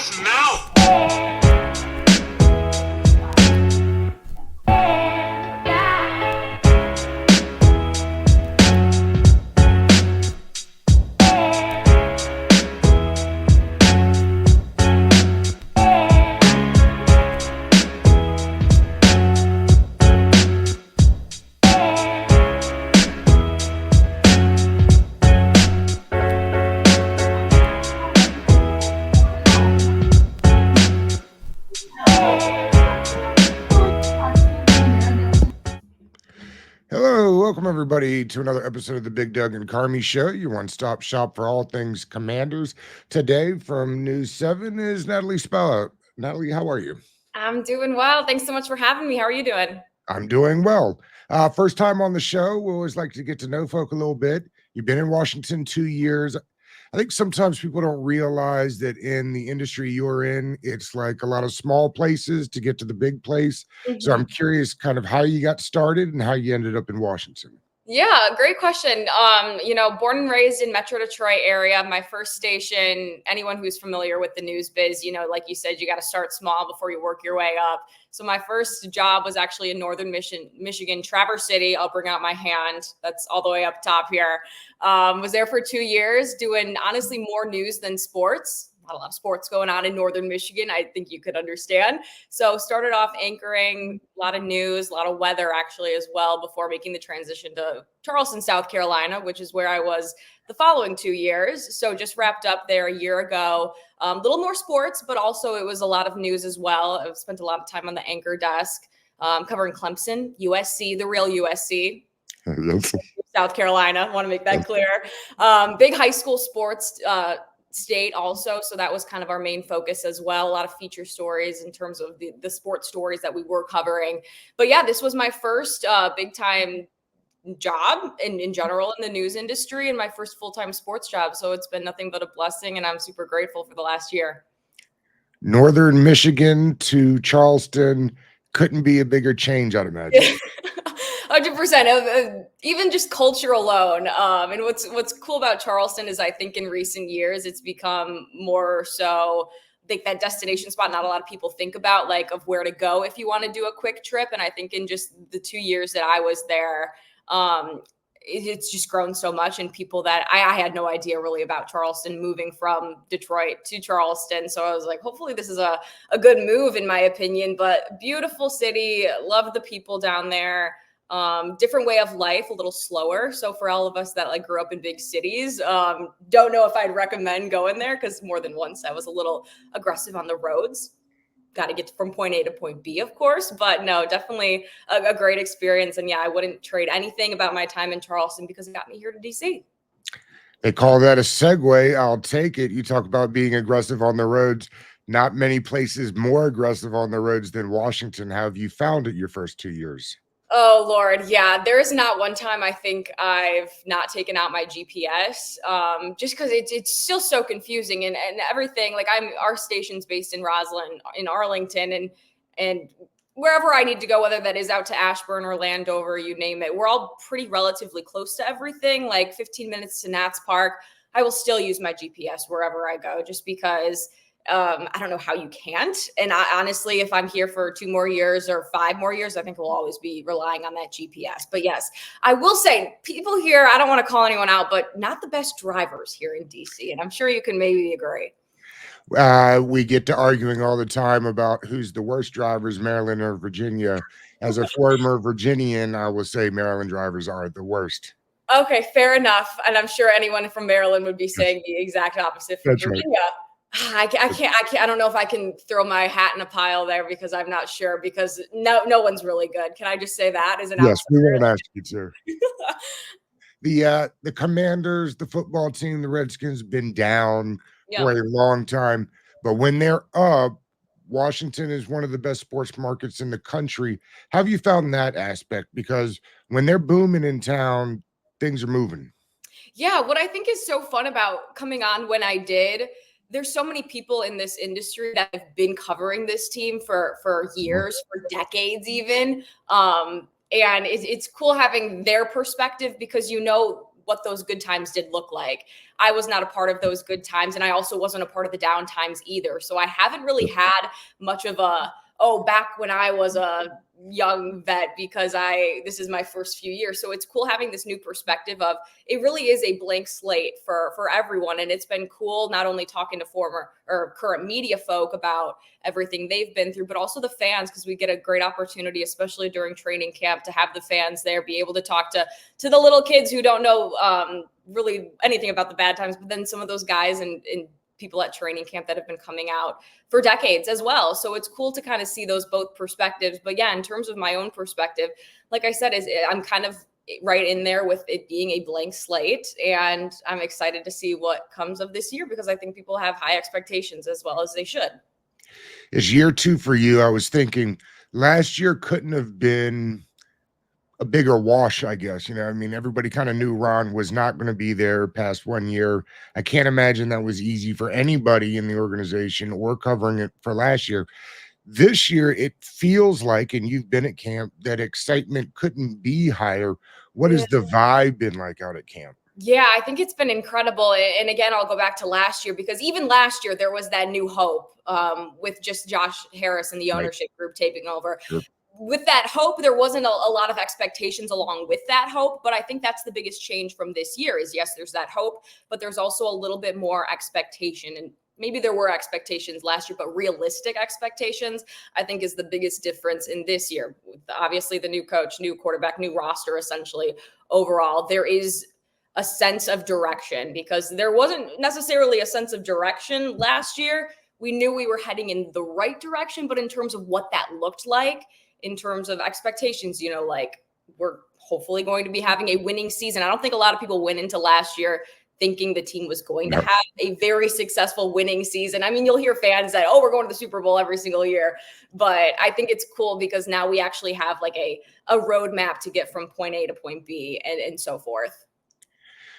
ass mouth. Hello, welcome everybody to another episode of the Big Doug and Carmi Show, your one-stop shop for all things Commanders. Today from News 7 is Natalie Spala. Natalie, how are you? I'm doing well. Thanks so much for having me. How are you doing? I'm doing well. First time on the show, we always like to get to know folk a little bit. You've been in Washington 2 years. I think sometimes people don't realize that in the industry you're in, it's like a lot of small places to get to the big place. So I'm curious kind of how you got started and how you ended up in Washington. Yeah, great question. Born and raised in Metro Detroit area, my first station, anyone who's familiar with the news biz, like you said, you got to start small before you work your way up. So my first job was actually in northern Michigan, Traverse City. I'll bring out my hand. That's all the way up top here. Was there for 2 years doing honestly more news than sports. Not a lot of sports going on in northern Michigan, I think you could understand. So started off anchoring a lot of news, a lot of weather actually as well before making the transition to Charleston, South Carolina, which is where I was the following 2 years. So just wrapped up there a year ago. A little more sports, but also it was a lot of news as well. I've spent a lot of time on the anchor desk covering Clemson, USC, the real USC. South Carolina, want to make that clear. Big high school sports state also, so that was kind of our main focus as well. A lot of feature stories in terms of the sports stories that we were covering. But yeah, this was my first big time job in general in the news industry and my first full-time sports job, so it's been nothing but a blessing and I'm super grateful for the last year. Northern Michigan to Charleston couldn't be a bigger change, I'd imagine. 100%. Even just culture alone. And what's cool about Charleston is I think in recent years it's become more so like that destination spot not a lot of people think about, like of where to go if you want to do a quick trip. And I think in just the 2 years that I was there, it's just grown so much, and people that I had no idea really about Charleston moving from Detroit to Charleston. So I was like, hopefully this is a good move in my opinion, but beautiful city. Love the people down there. Different way of life, a little slower. So for all of us that like grew up in big cities, don't know if I'd recommend going there because more than once I was a little aggressive on the roads. Got to get from point A to point B, of course, but no, definitely a great experience. And yeah, I wouldn't trade anything about my time in Charleston because it got me here to DC. They call that a segue. I'll take it. You talk about being aggressive on the roads. Not many places more aggressive on the roads than Washington. How have you found it your first 2 years? Oh, Lord. Yeah, there is not one time I think I've not taken out my GPS just because it's still so confusing and everything. Like our station's based in Roslyn, in Arlington, and wherever I need to go, whether that is out to Ashburn or Landover, you name it, we're all pretty relatively close to everything, like 15 minutes to Nats Park. I will still use my GPS wherever I go just because I don't know how you can't. And honestly, if I'm here for 2 more years or 5 more years, I think we'll always be relying on that GPS. But yes, I will say people here, I don't want to call anyone out, but not the best drivers here in DC. And I'm sure you can maybe agree. We get to arguing all the time about who's the worst drivers, Maryland or Virginia. As a former Virginian, I will say Maryland drivers are the worst. Okay, fair enough. And I'm sure anyone from Maryland would be saying the exact opposite for Virginia. Right. I can't. I don't know if I can throw my hat in a pile there because I'm not sure, because no one's really good. Can I just say that as an outsider? Yes, we won't ask you to. The Commanders, the football team, the Redskins have been down for a long time, but when they're up, Washington is one of the best sports markets in the country. How have you found that aspect? Because when they're booming in town, things are moving. Yeah, what I think is so fun about coming on when I did, there's so many people in this industry that have been covering this team for years, for decades even. And it's cool having their perspective because, what those good times did look like. I was not a part of those good times, and I also wasn't a part of the down times either. So I haven't really had much of a, oh, back when I was a young vet, because this is my first few years. So it's cool having this new perspective of it really is a blank slate for everyone. And it's been cool not only talking to former or current media folk about everything they've been through, but also the fans, because we get a great opportunity, especially during training camp, to have the fans there, be able to talk to the little kids who don't know really anything about the bad times, but then some of those guys and people at training camp that have been coming out for decades as well. So it's cool to kind of see those both perspectives. But yeah, in terms of my own perspective, like I said, I'm kind of right in there with it being a blank slate. And I'm excited to see what comes of this year, because I think people have high expectations, as well as they should. It's year 2 for you. I was thinking last year couldn't have been a bigger wash, I guess. I mean, everybody kind of knew Ron was not going to be there past 1 year. I can't imagine that was easy for anybody in the organization or covering it for last year. This year, it feels like, and you've been at camp, that excitement couldn't be higher. What has the vibe been like out at camp? Yeah, I think it's been incredible. And again, I'll go back to last year, because even last year there was that new hope with just Josh Harris and the ownership group taking over. Sure. With that hope, there wasn't a lot of expectations along with that hope. But I think that's the biggest change from this year is, yes, there's that hope, but there's also a little bit more expectation. And maybe there were expectations last year, but realistic expectations, I think, is the biggest difference in this year. Obviously, the new coach, new quarterback, new roster, essentially overall, there is a sense of direction, because there wasn't necessarily a sense of direction last year. We knew we were heading in the right direction, but in terms of what that looked like, in terms of expectations, like we're hopefully going to be having a winning season. I don't think a lot of people went into last year thinking the team was going to have a very successful winning season. I mean, you'll hear fans that, oh, we're going to the Super Bowl every single year. But I think it's cool because now we actually have like a roadmap to get from point A to point B and so forth.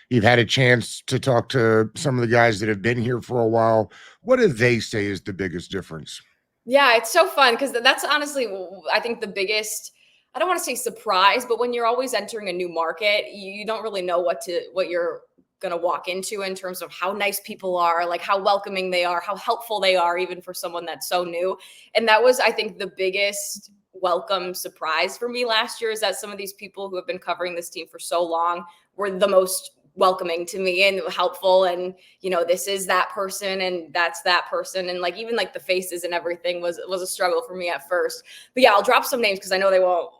You've had a chance to talk to some of the guys that have been here for a while. What do they say is the biggest difference? Yeah, it's so fun because that's honestly, I think the biggest, I don't want to say surprise, but when you're always entering a new market, you don't really know what you're going to walk into in terms of how nice people are, like how welcoming they are, how helpful they are, even for someone that's so new. And that was, I think, the biggest welcome surprise for me last year, is that some of these people who have been covering this team for so long were the most welcoming to me and helpful. And, this is that person and that's that person. And like, even like the faces and everything was a struggle for me at first. But yeah, I'll drop some names because I know they won't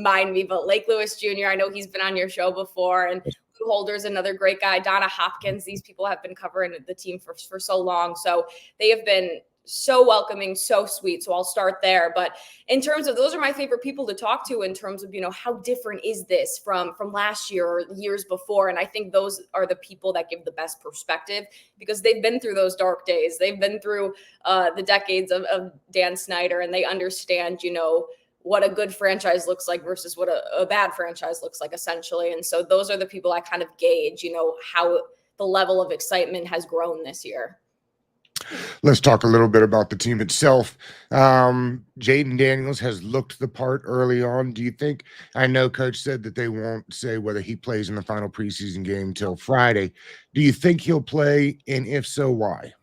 mind me, but Lake Lewis Jr., I know he's been on your show before, and Lou Holder's another great guy. Donna Hopkins, these people have been covering the team for so long. So they have been so welcoming, so sweet. So I'll start there. But in terms of, those are my favorite people to talk to in terms of, how different is this from last year or years before? And I think those are the people that give the best perspective, because they've been through those dark days. They've been through the decades of Dan Snyder, and they understand, what a good franchise looks like versus what a bad franchise looks like, essentially. And so those are the people I kind of gauge, how the level of excitement has grown this year. Let's talk a little bit about the team itself. Jaden Daniels has looked the part early on. Do you think, I know Coach said that they won't say whether he plays in the final preseason game till Friday. Do you think he'll play? And if so, why?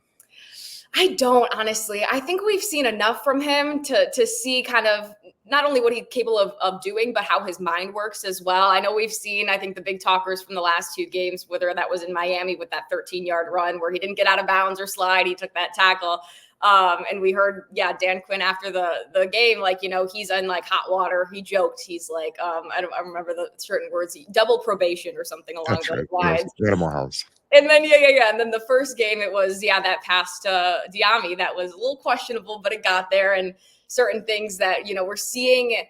I don't, honestly. I think we've seen enough from him to see kind of not only what he's capable of doing, but how his mind works as well. I know we've seen, I think, the big talkers from the last 2 games, whether that was in Miami with that 13-yard run where he didn't get out of bounds or slide, he took that tackle. And we heard, Dan Quinn after the game, like, he's in like hot water. He joked, he's like, I remember the certain words, double probation or something along those lines. Yes, Animal House. And then, yeah. And then the first game, it was, that pass to Diami that was a little questionable, but it got there. And certain things that, we're seeing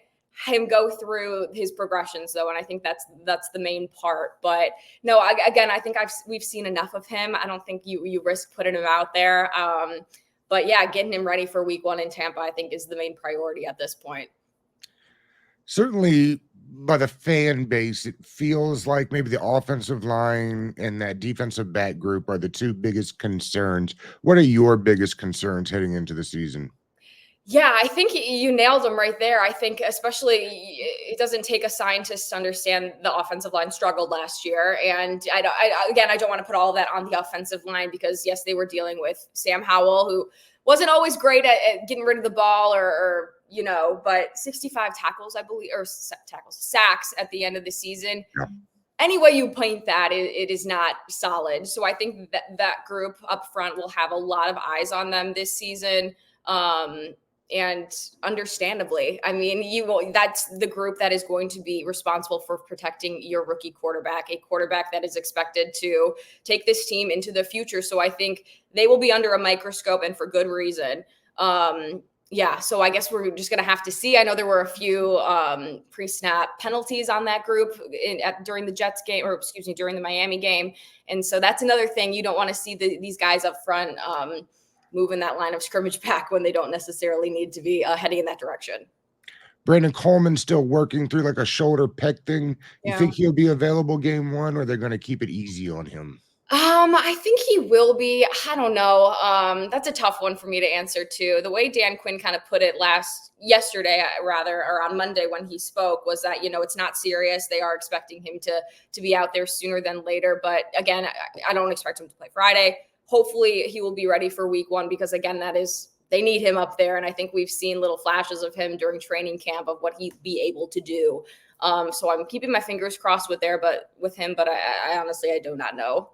him go through his progressions, though. And I think that's the main part. But no, I think we've seen enough of him. I don't think you risk putting him out there. But yeah, getting him ready for week 1 in Tampa, I think, is the main priority at this point. Certainly, by the fan base, it feels like maybe the offensive line and that defensive back group are the 2 biggest concerns. What are your biggest concerns heading into the season? Yeah, I think you nailed them right there. I think especially it doesn't take a scientist to understand the offensive line struggled last year. And I don't want to put all of that on the offensive line because, yes, they were dealing with Sam Howell, who wasn't always great at getting rid of the ball or but 65 tackles, I believe, or sacks at the end of the season. Yeah. Any way you paint that, it is not solid. So I think that group up front will have a lot of eyes on them this season. And understandably, I mean, that's the group that is going to be responsible for protecting your rookie quarterback, a quarterback that is expected to take this team into the future. So I think they will be under a microscope, and for good reason. So I guess we're just going to have to see. I know there were a few pre-snap penalties on that group during the Jets game, or excuse me, during the Miami game. And so that's another thing. You don't want to see these guys up front moving that line of scrimmage back when they don't necessarily need to be heading in that direction. Brandon Coleman still working through like a shoulder pec thing. You think he'll be available game one, or they're going to keep it easy on him? I think he will be. I don't know. That's a tough one for me to answer too. The way Dan Quinn kind of put it yesterday, or on Monday when he spoke, was that, it's not serious. They are expecting him to be out there sooner than later. But again, I don't expect him to play Friday. Hopefully he will be ready for week one, because again, they need him up there. And I think we've seen little flashes of him during training camp of what he'd be able to do. So I'm keeping my fingers crossed with him, but I honestly, I do not know.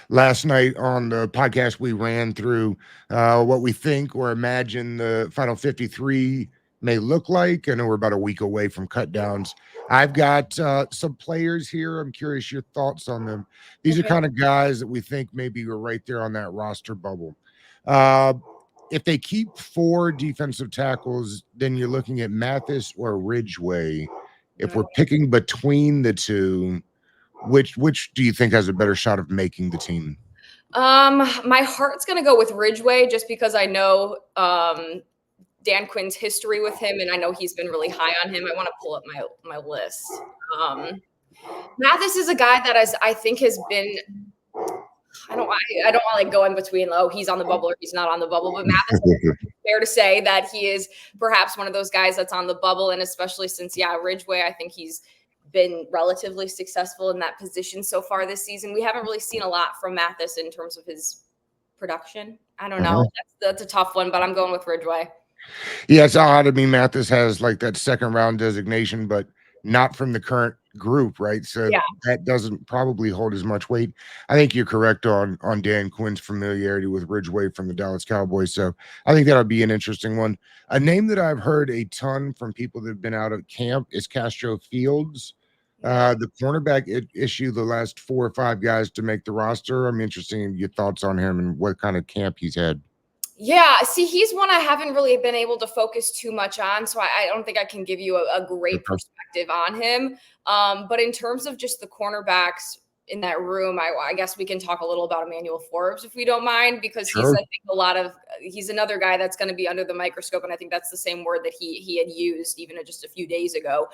Last night on the podcast, we ran through what we think or imagine the final 53 may look like. I know we're about a week away from cut downs. I've got some players here. I'm curious your thoughts on them. These are kind of guys that we think maybe are right there on that roster bubble. If they keep 4 defensive tackles, then you're looking at Mathis or Ridgeway. If we're picking between the two, which do you think has a better shot of making the team? My heart's gonna go with Ridgeway, just because I know Dan Quinn's history with him, and I know he's been really high on him. I want to pull up my list. Mathis is a guy that I think has been. I don't want to like go in between. Oh, he's on the bubble or he's not on the bubble. But Mathis, fair to say that he is perhaps one of those guys that's on the bubble, and especially since Ridgeway, I think he's been relatively successful in that position so far this season. We haven't really seen a lot from Mathis in terms of his production. I don't know. That's a tough one, but I'm going with Ridgeway. Yeah, it's odd. I mean, Mathis has like that second round designation, but not from the current group, right? So that doesn't probably hold as much weight. I think you're correct on Dan Quinn's familiarity with Ridgeway from the Dallas Cowboys. So I think that'll be an interesting one. A name that I've heard a ton from people that have been out of camp is Castro Fields. The cornerback issue, the last 4 or 5 guys to make the roster. I'm interested in your thoughts on him and what kind of camp he's had. Yeah, see, he's one I haven't really been able to focus too much on, so I don't think I can give you a great perspective on him. But in terms of just the cornerbacks in that room, I guess we can talk a little about Emmanuel Forbes if we don't mind, because he's, I think, he's another guy that's going to be under the microscope, and I think that's the same word that he had used even just a few days ago.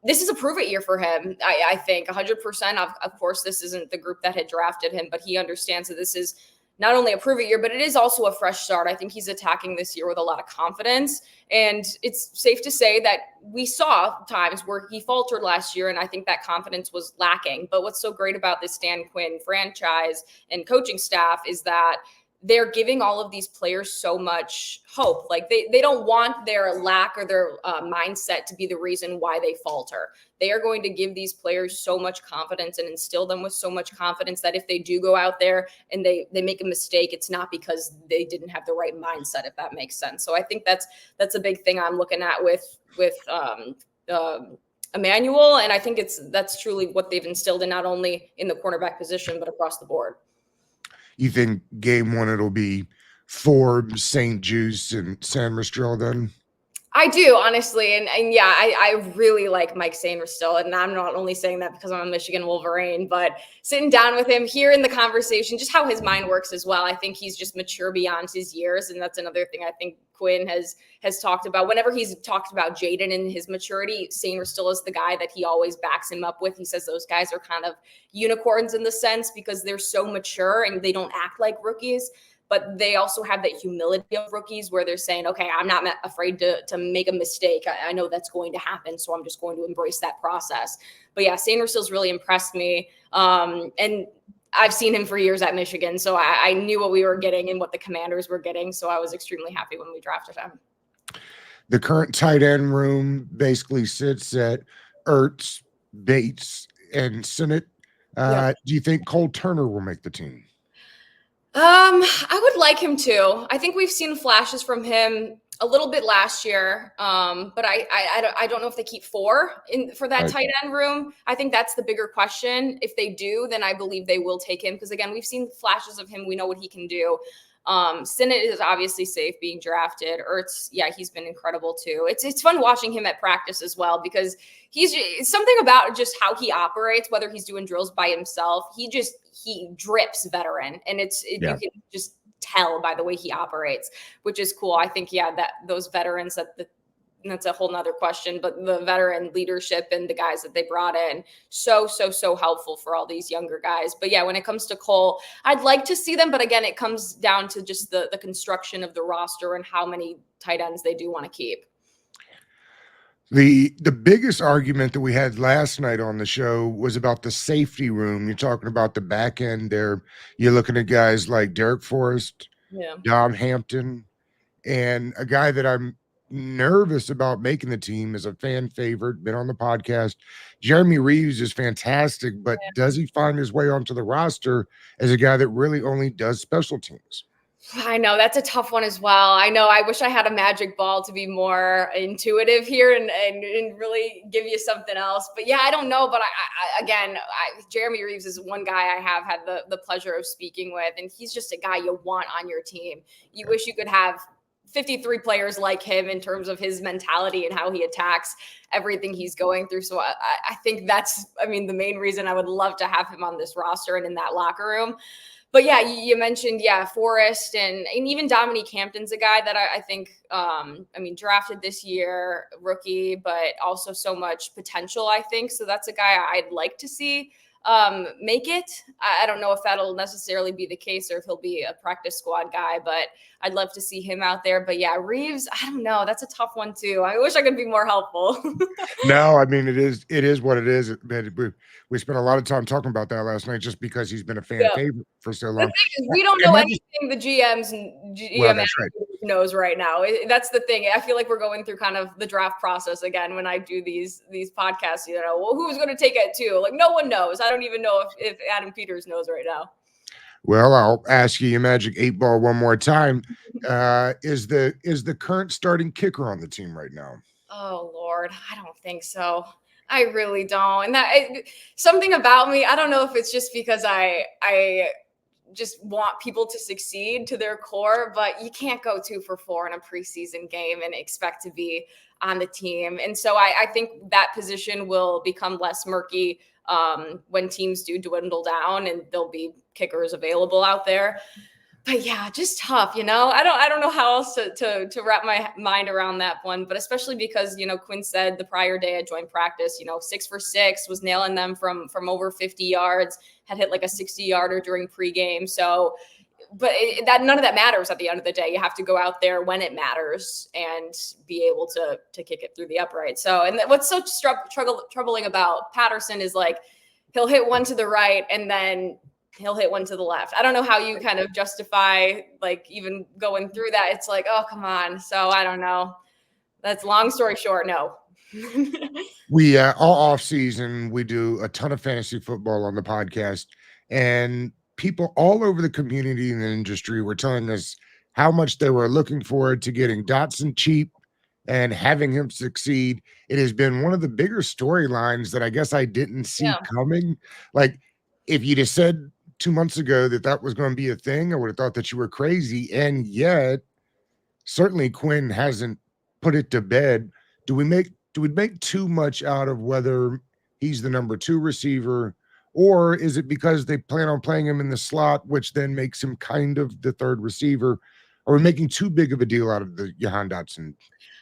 This is a prove it year for him. I think 100%. Of course, this isn't the group that had drafted him, but he understands that this is not only a prove it year, but it is also a fresh start. I think he's attacking this year with a lot of confidence. And it's safe to say that we saw times where he faltered last year, and I think that confidence was lacking. But what's so great about this Dan Quinn franchise and coaching staff is that they're giving all of these players so much hope. Like they don't want their lack or their mindset to be the reason why they falter. They are going to give these players so much confidence and instill them with so much confidence that if they do go out there and they make a mistake, it's not because they didn't have the right mindset, if that makes sense. So I think that's a big thing I'm looking at with Emmanuel. And I think that's truly what they've instilled in not only in the cornerback position, but across the board. You think game 1 it'll be Forbes, St. Juice, and San Mistrell then? I do, honestly. And I really like Mike Sainristil. And I'm not only saying that because I'm a Michigan Wolverine, but sitting down with him, hearing the conversation, just how his mind works as well. I think he's just mature beyond his years. And that's another thing I think Quinn has talked about. Whenever he's talked about Jaden and his maturity, Sainristil is the guy that he always backs him up with. He says those guys are kind of unicorns in the sense because they're so mature and they don't act like rookies. but they also have that humility of rookies where they're saying, okay, I'm not afraid to make a mistake. I know that's going to happen, so I'm just going to embrace that process. But yeah, Sandersill's really impressed me. And I've seen him for years at Michigan, so I knew what we were getting and what the Commanders were getting. So I was extremely happy when we drafted him. The current tight end room basically sits at Ertz, Bates, and Sinnott. Do you think Cole Turner will make the team? I would like him to. I think we've seen flashes from him a little bit last year, but I don't know if they keep four for that tight end room. I think that's the bigger question. If they do, then I believe they will take him because, again, we've seen flashes of him. We know what he can do. Sinnott is obviously safe being drafted. Ertz, yeah, he's been incredible too. It's fun watching him at practice as well because it's something about just how he operates, whether he's doing drills by himself. He drips veteran, and you can just tell by the way he operates, which is cool. I think, that those veterans that's a whole nother question, but the veteran leadership and the guys that they brought in, so helpful for all these younger guys. But yeah, when it comes to Cole, I'd like to see them, but again, it comes down to just the construction of the roster and how many tight ends they do want to keep. The biggest argument that we had last night on the show was about the safety room. You're talking about the back end there. You're looking at guys like Derek Forrest, Dom Hampton, and a guy that I'm nervous about making the team is a fan favorite, been on the podcast. Jeremy Reeves is fantastic, but does he find his way onto the roster as a guy that really only does special teams? I know that's a tough one as well. I know I wish I had a magic ball to be more intuitive here and really give you something else. But yeah, I don't know. But Jeremy Reeves is one guy I have had the pleasure of speaking with, and he's just a guy you want on your team. You wish you could have 53 players like him in terms of his mentality and how he attacks everything he's going through. So I think that's, the main reason I would love to have him on this roster and in that locker room. But yeah, you mentioned, Forrest and even Dominique Hampton's a guy that I think, drafted this year, rookie, but also so much potential, I think. So that's a guy I'd like to see make it. I don't know if that'll necessarily be the case or if he'll be a practice squad guy, but I'd love to see him out there. But yeah, Reeves, I don't know. That's a tough one too. I wish I could be more helpful. No, it is what it is. We spent a lot of time talking about that last night just because he's been a fan favorite for so long. The thing is, we don't know anything the GM knows right now. That's the thing. I feel like we're going through kind of the draft process again when I do these podcasts. Who's going to take it too? Like no one knows. I don't even know if Adam Peters knows right now. Well, I'll ask you, Magic 8 Ball, one more time. Is the current starting kicker on the team right now? Oh Lord, I don't think so. I really don't. And something about me, I don't know if it's just because I just want people to succeed to their core, but you can't go 2 for 4 in a preseason game and expect to be on the team. And so I think that position will become less murky when teams do dwindle down and there'll be kickers available out there. But yeah, just tough, I don't know how else to wrap my mind around that one, but especially because, Quinn said the prior day I joined practice, 6 for 6, was nailing them from over 50 yards, had hit like a 60-yarder during pregame. So, but none of that matters at the end of the day. You have to go out there when it matters and be able to kick it through the upright. So, and what's so troubling about Patterson is like, he'll hit one to the right and then he'll hit one to the left. I don't know how you kind of justify like even going through that. It's like, oh, come on. So I don't know. That's long story short. No. We all off season, we do a ton of fantasy football on the podcast, and people all over the community and the industry were telling us how much they were looking forward to getting Dotson cheap and having him succeed. It has been one of the bigger storylines that I guess I didn't see coming. Like if you'd have said 2 months ago that was going to be a thing, I would have thought that you were crazy. And yet certainly Quinn hasn't put it to bed. Do we make too much out of whether he's the number 2 receiver, or is it because they plan on playing him in the slot, which then makes him kind of the 3rd receiver? Are we making too big of a deal out of the Jahan Dotson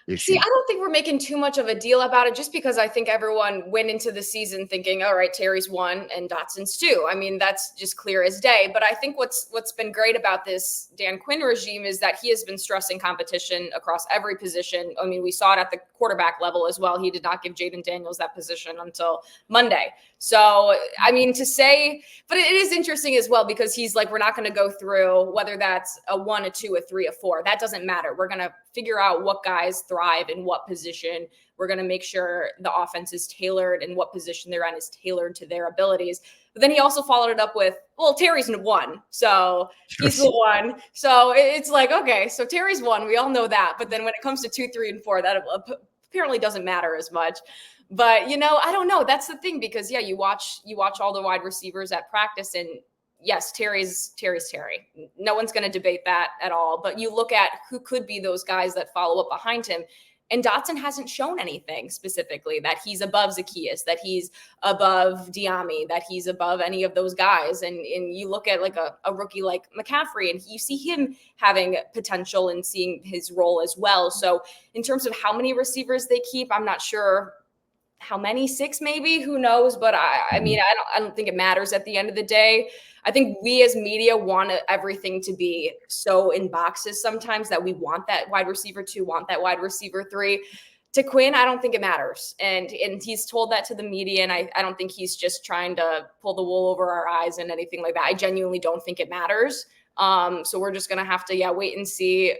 issue? See, I don't think we're making too much of a deal about it just because I think everyone went into the season thinking, all right, Terry's 1 and Dotson's 2. I mean, that's just clear as day. But I think what's been great about this Dan Quinn regime is that he has been stressing competition across every position. I mean, we saw it at the quarterback level as well. He did not give Jaden Daniels that position until Monday. So, I mean, to say, but it is interesting as well because he's like, we're not going to go through whether that's a 1, a 2, a 3, a 4. That doesn't matter. We're going to figure out what guys thrive in what position. We're going to make sure the offense is tailored and what position they're in is tailored to their abilities. But then he also followed it up with, well, Terry's 1. So he's the 1. So it's like, okay, so Terry's 1. We all know that. But then when it comes to 2, 3, and 4, that apparently doesn't matter as much. But, I don't know. That's the thing because, yeah, you watch all the wide receivers at practice and yes, Terry's Terry. No one's going to debate that at all. But you look at who could be those guys that follow up behind him. And Dotson hasn't shown anything specifically that he's above Zacchaeus, that he's above Diami, that he's above any of those guys. And you look at like a rookie like McCaffrey and you see him having potential and seeing his role as well. So in terms of how many receivers they keep, I'm not sure how many, 6 maybe, who knows? But I mean, I don't think it matters at the end of the day. I think we as media want everything to be so in boxes sometimes that we want that wide receiver 2, want that wide receiver 3. To Quinn, I don't think it matters. And he's told that to the media. And I don't think he's just trying to pull the wool over our eyes and anything like that. I genuinely don't think it matters. So we're just going to have to, wait and see.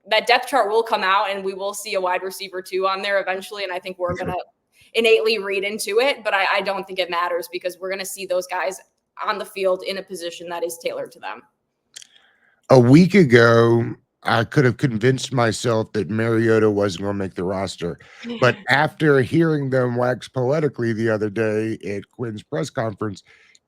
That depth chart will come out and we will see a wide receiver 2 on there eventually. And I think we're going to innately read into it, but I don't think it matters because we're going to see those guys on the field in a position that is tailored to them. A week ago, I could have convinced myself that Mariota wasn't going to make the roster. But after hearing them wax poetically the other day at Quinn's press conference,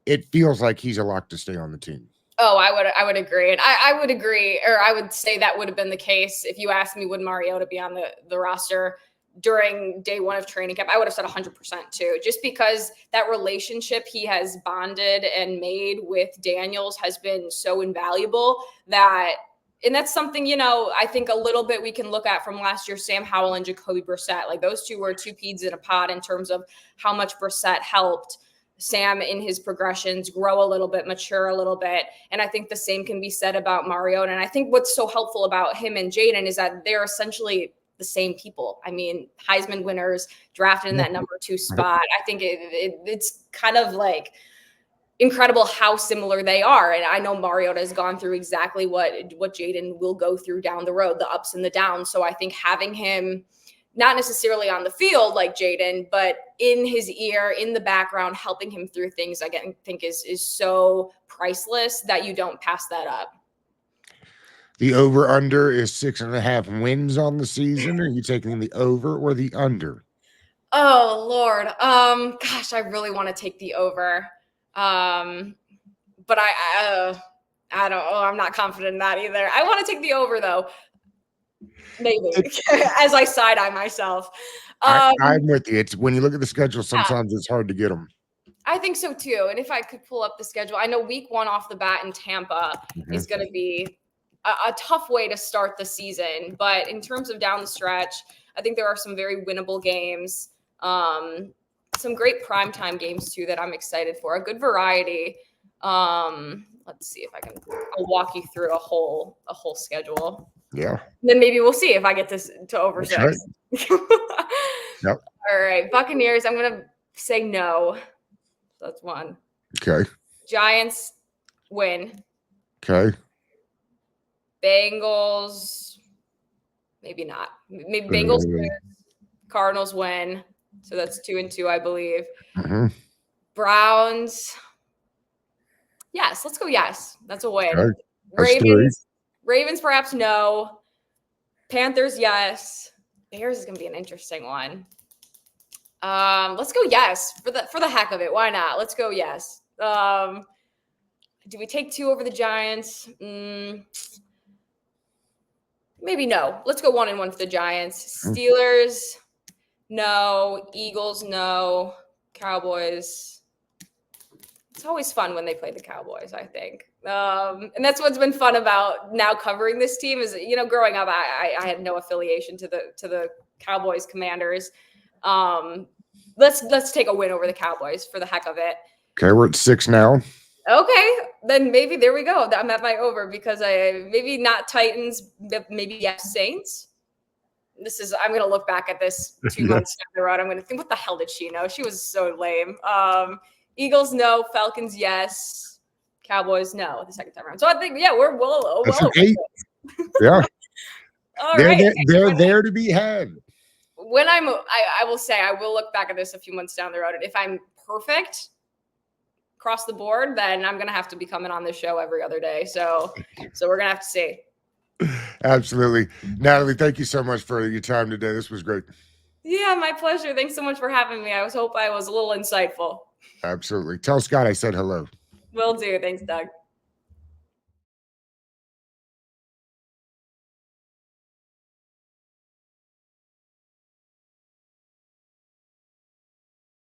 it feels like he's a lock to stay on the team. Oh, I would agree. And I would agree, or I would say that would have been the case if you asked me, would Mariota be on the roster during day 1 of training camp? I would have said 100% too, just because that relationship he has bonded and made with Daniels has been so invaluable and that's something, I think a little bit we can look at from last year, Sam Howell and Jacoby Brissett. Like those two were 2 peas in a pod in terms of how much Brissett helped Sam in his progressions grow a little bit, mature a little bit. And I think the same can be said about Mariota. And I think what's so helpful about him and Jaden is that they're essentially the same people. I mean, Heisman winners drafted in that number 2 spot. I think it's kind of like incredible how similar they are. And I know Mariota has gone through exactly what Jaden will go through down the road, the ups and the downs. So I think having him not necessarily on the field like Jaden, but in his ear, in the background, helping him through things, I think is so priceless that you don't pass that up. The over-under is 6.5 wins on the season. Are you taking the over or the under? Oh, Lord. Gosh, I really want to take the over. But I don't know. I'm not confident in that either. I want to take the over, though. Maybe. As I side-eye myself. I'm with you. It's when you look at the schedule, sometimes it's hard to get them. I think so, too. And if I could pull up the schedule, I know week 1 off the bat in Tampa is going to be a tough way to start the season. But in terms of down the stretch, I think there are some very winnable games, some great primetime games too that I'm excited for, a good variety. Let's see if I'll walk you through a whole schedule. Yeah. Then maybe we'll see if I get this to over 6. Right. Yep. All right. Buccaneers, I'm going to say no. That's 1. Okay. Giants win. Okay. Bengals, maybe not. Maybe Bengals win. Cardinals win. So that's 2-2, I believe. Browns. Yes, let's go. Yes, that's a win. Okay. Ravens, perhaps no. Panthers, yes. Bears is going to be an interesting one. Let's go. Yes, for the heck of it. Why not? Let's go. Yes. Do we take 2 over the Giants? Maybe no. Let's go 1-1 for the Giants. Steelers, no. Eagles, no. Cowboys. It's always fun when they play the Cowboys, I think. And that's what's been fun about now covering this team is, growing up, I had no affiliation to the Cowboys, Commanders. Let's take a win over the Cowboys for the heck of it. Okay, we're at 6 now. Okay, then maybe there we go. I'm at my over because maybe not Titans, maybe yes Saints. I'm going to look back at this 2 months down the road. I'm going to think, what the hell did she know? She was so lame. Eagles, no. Falcons, yes. Cowboys, no. The second time around. So I think, yeah, we're well over. Yeah. All right. They're there to be had. When I will say, I will look back at this a few months down the road. And if I'm perfect across the board, then I'm going to have to be coming on this show every other day. So we're going to have to see. Absolutely. Natalie, thank you so much for your time today. This was great. Yeah, my pleasure. Thanks so much for having me. I hope I was a little insightful. Absolutely. Tell Scott I said hello. Will do. Thanks, Doug.